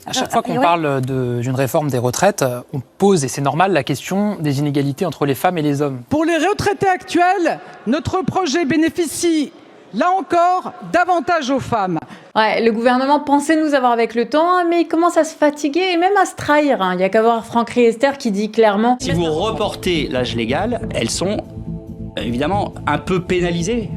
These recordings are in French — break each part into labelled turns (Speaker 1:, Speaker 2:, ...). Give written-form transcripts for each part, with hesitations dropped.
Speaker 1: À chaque fois qu'on parle d'une réforme des retraites, on pose, et c'est normal, la question des inégalités entre les femmes et les hommes.
Speaker 2: Pour les retraités actuels, notre projet bénéficie, là encore, davantage aux femmes.
Speaker 3: Ouais, le gouvernement pensait nous avoir avec le temps, mais il commence à se fatiguer et même à se trahir. Il n'y a qu'à voir Franck Riester qui dit clairement...
Speaker 4: Si vous reportez l'âge légal, elles sont évidemment un peu pénalisées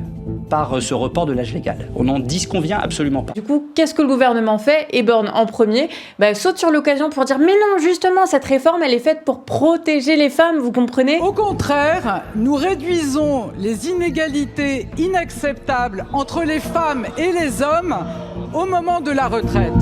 Speaker 4: par ce report de l'âge légal. On n'en disconvient absolument pas.
Speaker 3: Du coup, qu'est-ce que le gouvernement fait? Et Borne en premier, saute sur l'occasion pour dire « Mais non, justement, cette réforme, elle est faite pour protéger les femmes, vous comprenez ?»
Speaker 2: Au contraire, nous réduisons les inégalités inacceptables entre les femmes et les hommes au moment de la retraite.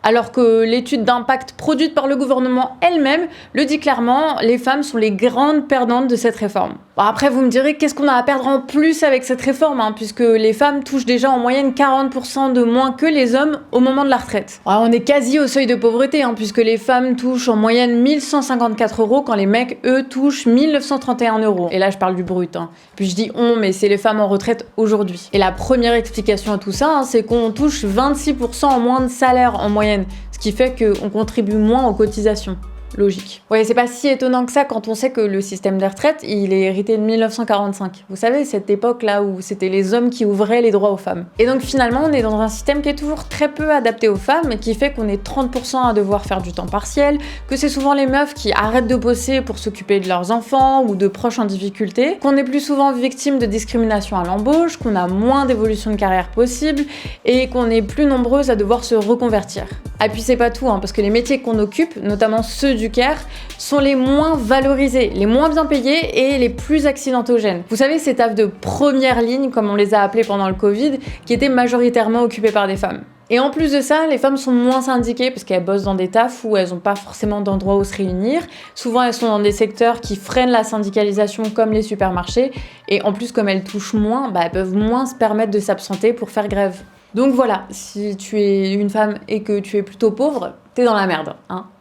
Speaker 3: Alors que l'étude d'impact produite par le gouvernement elle-même le dit clairement, les femmes sont les grandes perdantes de cette réforme. Bon, après, vous me direz, qu'est-ce qu'on a à perdre en plus avec cette réforme, puisque les femmes touchent déjà en moyenne 40% de moins que les hommes au moment de la retraite. Alors, on est quasi au seuil de pauvreté, puisque les femmes touchent en moyenne 1154 € quand les mecs, eux, touchent 1931 €. Et là, je parle du brut. Puis je dis on, mais c'est les femmes en retraite aujourd'hui. Et la première explication à tout ça, c'est qu'on touche 26% en moins de salaire en moyenne, ce qui fait qu'on contribue moins aux cotisations. Logique. Ouais, c'est pas si étonnant que ça quand on sait que le système des retraites, il est hérité de 1945. Vous savez, cette époque-là où c'était les hommes qui ouvraient les droits aux femmes. Et donc finalement, on est dans un système qui est toujours très peu adapté aux femmes et qui fait qu'on est 30% à devoir faire du temps partiel, que c'est souvent les meufs qui arrêtent de bosser pour s'occuper de leurs enfants ou de proches en difficulté, qu'on est plus souvent victime de discrimination à l'embauche, qu'on a moins d'évolution de carrière possible et qu'on est plus nombreuses à devoir se reconvertir. Et puis c'est pas tout, parce que les métiers qu'on occupe, notamment ceux du care, sont les moins valorisés, les moins bien payés et les plus accidentogènes. Vous savez, ces tafs de première ligne, comme on les a appelés pendant le Covid, qui étaient majoritairement occupés par des femmes. Et en plus de ça, les femmes sont moins syndiquées parce qu'elles bossent dans des tafs où elles n'ont pas forcément d'endroit où se réunir. Souvent, elles sont dans des secteurs qui freinent la syndicalisation comme les supermarchés. Et en plus, comme elles touchent moins, elles peuvent moins se permettre de s'absenter pour faire grève. Donc voilà, si tu es une femme et que tu es plutôt pauvre, t'es dans la merde.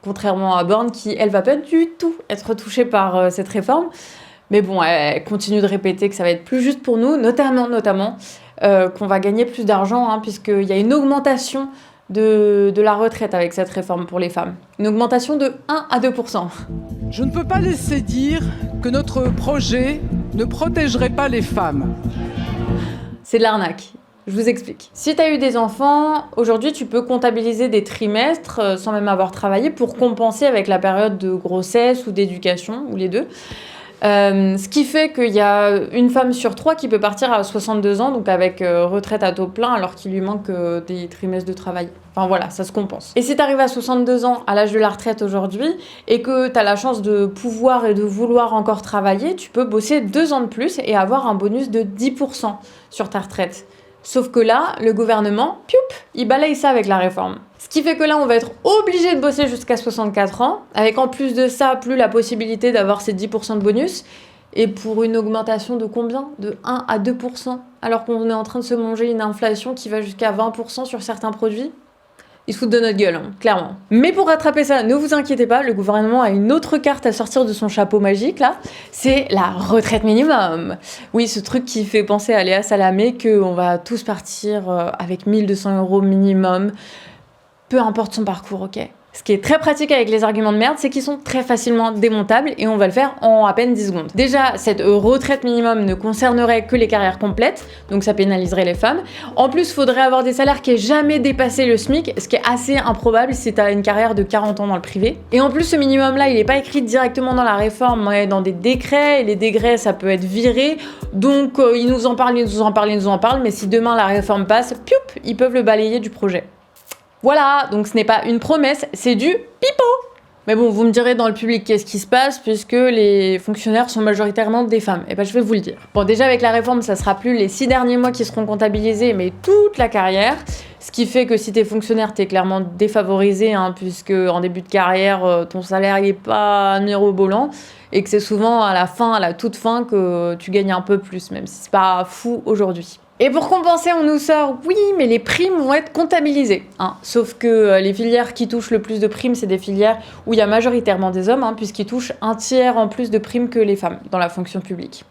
Speaker 3: Contrairement à Borne qui, elle, va pas du tout être touchée par cette réforme. Mais bon, elle continue de répéter que ça va être plus juste pour nous, notamment qu'on va gagner plus d'argent, puisqu'il y a une augmentation de la retraite avec cette réforme pour les femmes. Une augmentation de 1 à 2%.
Speaker 2: Je ne peux pas laisser dire que notre projet ne protégerait pas les femmes.
Speaker 3: C'est de l'arnaque. Je vous explique. Si tu as eu des enfants, aujourd'hui tu peux comptabiliser des trimestres sans même avoir travaillé pour compenser avec la période de grossesse ou d'éducation, ou les deux. Ce qui fait qu'il y a une femme sur 3 qui peut partir à 62 ans, donc avec retraite à taux plein, alors qu'il lui manque des trimestres de travail. Enfin voilà, ça se compense. Et si tu arrives à 62 ans, à l'âge de la retraite aujourd'hui, et que tu as la chance de pouvoir et de vouloir encore travailler, tu peux bosser 2 ans de plus et avoir un bonus de 10% sur ta retraite. Sauf que là, le gouvernement, il balaye ça avec la réforme. Ce qui fait que là, on va être obligé de bosser jusqu'à 64 ans, avec en plus de ça, plus la possibilité d'avoir ces 10% de bonus, et pour une augmentation de combien? De 1 à 2%, alors qu'on est en train de se manger une inflation qui va jusqu'à 20% sur certains produits. Ils se foutent de notre gueule, clairement. Mais pour rattraper ça, ne vous inquiétez pas, le gouvernement a une autre carte à sortir de son chapeau magique, là. C'est la retraite minimum. Oui, ce truc qui fait penser à Léa Salamé qu'on va tous partir avec 1 200 € minimum, peu importe son parcours, ok? Ce qui est très pratique avec les arguments de merde, c'est qu'ils sont très facilement démontables et on va le faire en à peine 10 secondes. Déjà, cette retraite minimum ne concernerait que les carrières complètes, donc ça pénaliserait les femmes. En plus, il faudrait avoir des salaires qui aient jamais dépassé le SMIC, ce qui est assez improbable si tu as une carrière de 40 ans dans le privé. Et en plus, ce minimum-là, il n'est pas écrit directement dans la réforme, mais dans des décrets, et les décrets, ça peut être viré. Donc, ils nous en parlent, mais si demain la réforme passe, ils peuvent le balayer du projet. Voilà, donc ce n'est pas une promesse, c'est du pipeau. Mais bon, vous me direz dans le public qu'est-ce qui se passe puisque les fonctionnaires sont majoritairement des femmes. Et ben je vais vous le dire. Bon, déjà avec la réforme, ça sera plus les 6 derniers mois qui seront comptabilisés, mais toute la carrière. Ce qui fait que si t'es fonctionnaire, t'es clairement défavorisé, puisque en début de carrière, ton salaire il est pas mirobolant. Et que c'est souvent à la toute fin, que tu gagnes un peu plus, même si c'est pas fou aujourd'hui. Et pour compenser, on nous sort, oui, mais les primes vont être comptabilisées. Sauf que les filières qui touchent le plus de primes, c'est des filières où il y a majoritairement des hommes, puisqu'ils touchent 1/3 en plus de primes que les femmes dans la fonction publique.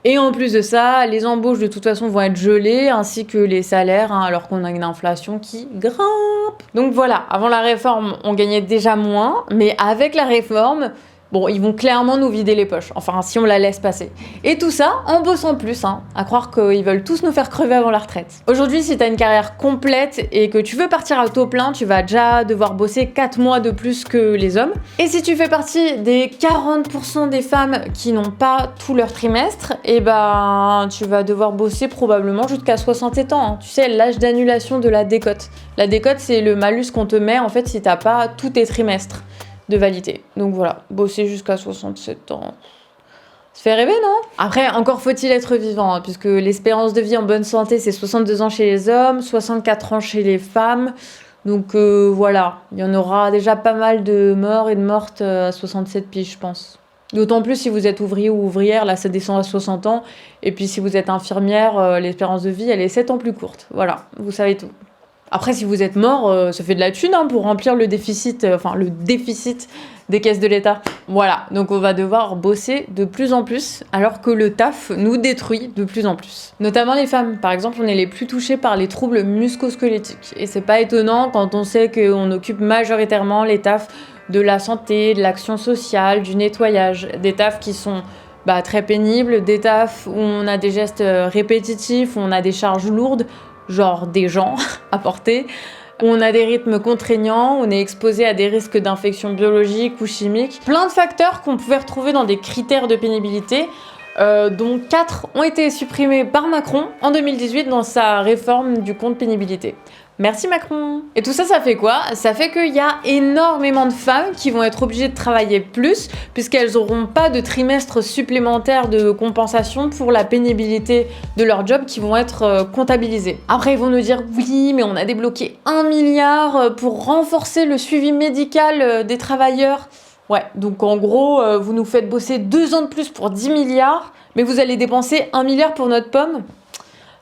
Speaker 3: Et en plus de ça, les embauches de toute façon vont être gelées, ainsi que les salaires, alors qu'on a une inflation qui grimpe. Donc voilà, avant la réforme, on gagnait déjà moins, mais avec la réforme, bon, ils vont clairement nous vider les poches, enfin si on la laisse passer. Et tout ça en bossant plus, à croire qu'ils veulent tous nous faire crever avant la retraite. Aujourd'hui, si t'as une carrière complète et que tu veux partir à taux plein, tu vas déjà devoir bosser 4 mois de plus que les hommes. Et si tu fais partie des 40% des femmes qui n'ont pas tout leur trimestre, et ben tu vas devoir bosser probablement jusqu'à 67 ans. Tu sais, l'âge d'annulation de la décote. La décote, c'est le malus qu'on te met en fait si t'as pas tous tes trimestres de validité. Donc voilà, bosser jusqu'à 67 ans. Ça fait rêver, non? Après, encore faut-il être vivant, puisque l'espérance de vie en bonne santé, c'est 62 ans chez les hommes, 64 ans chez les femmes. Donc voilà, il y en aura déjà pas mal de morts et de mortes à 67 piges, je pense. D'autant plus si vous êtes ouvrier ou ouvrière, là ça descend à 60 ans. Et puis si vous êtes infirmière, l'espérance de vie, elle est 7 ans plus courte. Voilà, vous savez tout. Après, si vous êtes mort, ça fait de la thune pour remplir le déficit des caisses de l'État. Voilà, donc on va devoir bosser de plus en plus, alors que le taf nous détruit de plus en plus. Notamment les femmes, par exemple, on est les plus touchées par les troubles musculo-squelettiques. Et c'est pas étonnant quand on sait qu'on occupe majoritairement les tafs de la santé, de l'action sociale, du nettoyage. Des tafs qui sont très pénibles, des tafs où on a des gestes répétitifs, où on a des charges lourdes, genre des gens à porter, où on a des rythmes contraignants, on est exposé à des risques d'infections biologiques ou chimiques. Plein de facteurs qu'on pouvait retrouver dans des critères de pénibilité, dont 4 ont été supprimés par Macron en 2018 dans sa réforme du compte pénibilité. Merci Macron. Et tout ça, ça fait quoi? Ça fait qu'il y a énormément de femmes qui vont être obligées de travailler plus, puisqu'elles n'auront pas de trimestre supplémentaire de compensation pour la pénibilité de leur job qui vont être comptabilisés. Après, ils vont nous dire oui, mais on a débloqué 1 milliard pour renforcer le suivi médical des travailleurs. Ouais, donc en gros, vous nous faites bosser 2 ans de plus pour 10 milliards, mais vous allez dépenser 1 milliard pour notre pomme.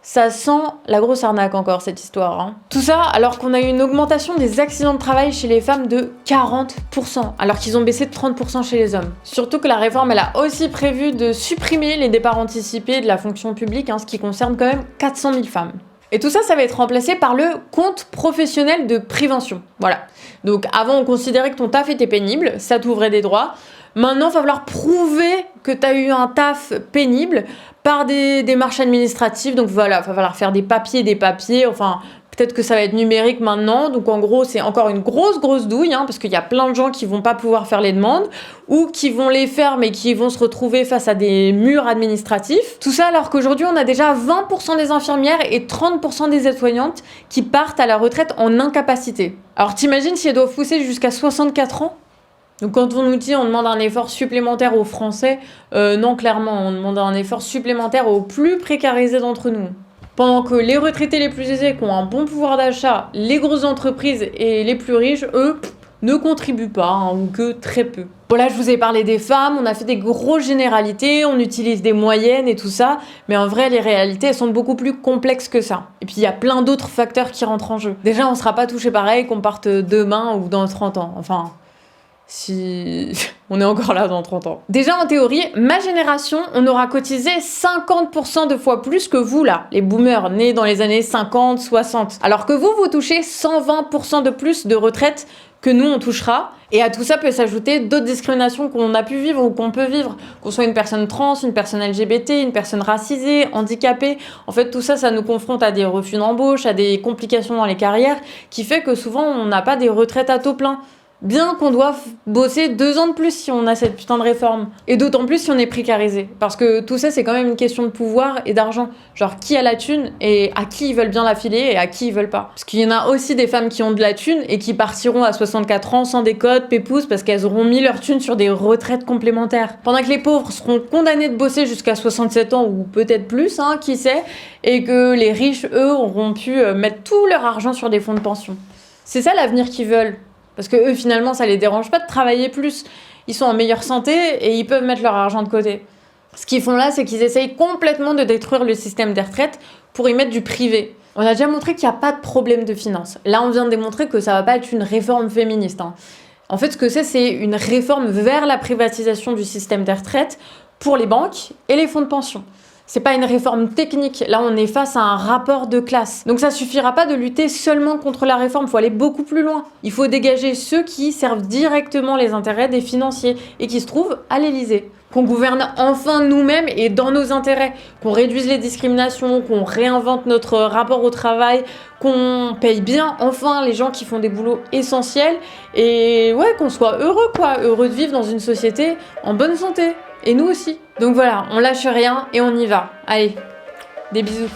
Speaker 3: Ça sent la grosse arnaque encore, cette histoire. Tout ça alors qu'on a eu une augmentation des accidents de travail chez les femmes de 40%, alors qu'ils ont baissé de 30% chez les hommes. Surtout que la réforme, elle a aussi prévu de supprimer les départs anticipés de la fonction publique, ce qui concerne quand même 400 000 femmes. Et tout ça, ça va être remplacé par le compte professionnel de prévention. Voilà. Donc avant, on considérait que ton taf était pénible, ça t'ouvrait des droits. Maintenant, il va falloir prouver que tu as eu un taf pénible par des démarches administratives. Donc voilà, il va falloir faire des papiers. Enfin, peut-être que ça va être numérique maintenant. Donc en gros, c'est encore une grosse douille, parce qu'il y a plein de gens qui vont pas pouvoir faire les demandes ou qui vont les faire mais qui vont se retrouver face à des murs administratifs. Tout ça alors qu'aujourd'hui, on a déjà 20% des infirmières et 30% des aides-soignantes qui partent à la retraite en incapacité. Alors t'imagines si elles doivent pousser jusqu'à 64 ans? Donc quand on nous dit on demande un effort supplémentaire aux Français, non clairement, on demande un effort supplémentaire aux plus précarisés d'entre nous. Pendant que les retraités les plus aisés qui ont un bon pouvoir d'achat, les grosses entreprises et les plus riches, eux, ne contribuent pas, ou que très peu. Bon là je vous ai parlé des femmes, on a fait des grosses généralités, on utilise des moyennes et tout ça, mais en vrai les réalités elles sont beaucoup plus complexes que ça. Et puis il y a plein d'autres facteurs qui rentrent en jeu. Déjà on sera pas touché pareil qu'on parte demain ou dans 30 ans, enfin... si on est encore là dans 30 ans. Déjà en théorie, ma génération, on aura cotisé 50% de fois plus que vous là, les boomers nés dans les années 50, 60. Alors que vous touchez 120% de plus de retraite que nous on touchera. Et à tout ça peut s'ajouter d'autres discriminations qu'on a pu vivre ou qu'on peut vivre. Qu'on soit une personne trans, une personne LGBT, une personne racisée, handicapée. En fait tout ça, ça nous confronte à des refus d'embauche, à des complications dans les carrières, qui fait que souvent on n'a pas des retraites à taux plein. Bien qu'on doive bosser 2 ans de plus si on a cette putain de réforme. Et d'autant plus si on est précarisé. Parce que tout ça, c'est quand même une question de pouvoir et d'argent. Genre, qui a la thune et à qui ils veulent bien la filer et à qui ils veulent pas. Parce qu'il y en a aussi des femmes qui ont de la thune et qui partiront à 64 ans sans décote, pépouze, parce qu'elles auront mis leur thune sur des retraites complémentaires. Pendant que les pauvres seront condamnés de bosser jusqu'à 67 ans ou peut-être plus, qui sait, et que les riches, eux, auront pu mettre tout leur argent sur des fonds de pension. C'est ça l'avenir qu'ils veulent. Parce que eux, finalement, ça les dérange pas de travailler plus. Ils sont en meilleure santé et ils peuvent mettre leur argent de côté. Ce qu'ils font là, c'est qu'ils essayent complètement de détruire le système des retraites pour y mettre du privé. On a déjà montré qu'il n'y a pas de problème de finances. Là, on vient de démontrer que ça va pas être une réforme féministe. En fait, ce que c'est une réforme vers la privatisation du système des retraites pour les banques et les fonds de pension. C'est pas une réforme technique. Là, on est face à un rapport de classe. Donc ça suffira pas de lutter seulement contre la réforme. Il faut aller beaucoup plus loin. Il faut dégager ceux qui servent directement les intérêts des financiers et qui se trouvent à l'Élysée. Qu'on gouverne enfin nous-mêmes et dans nos intérêts. Qu'on réduise les discriminations, qu'on réinvente notre rapport au travail, qu'on paye bien enfin les gens qui font des boulots essentiels et ouais, qu'on soit heureux quoi, heureux de vivre dans une société en bonne santé. Et nous aussi. Donc voilà, on lâche rien et on y va. Allez, des bisous.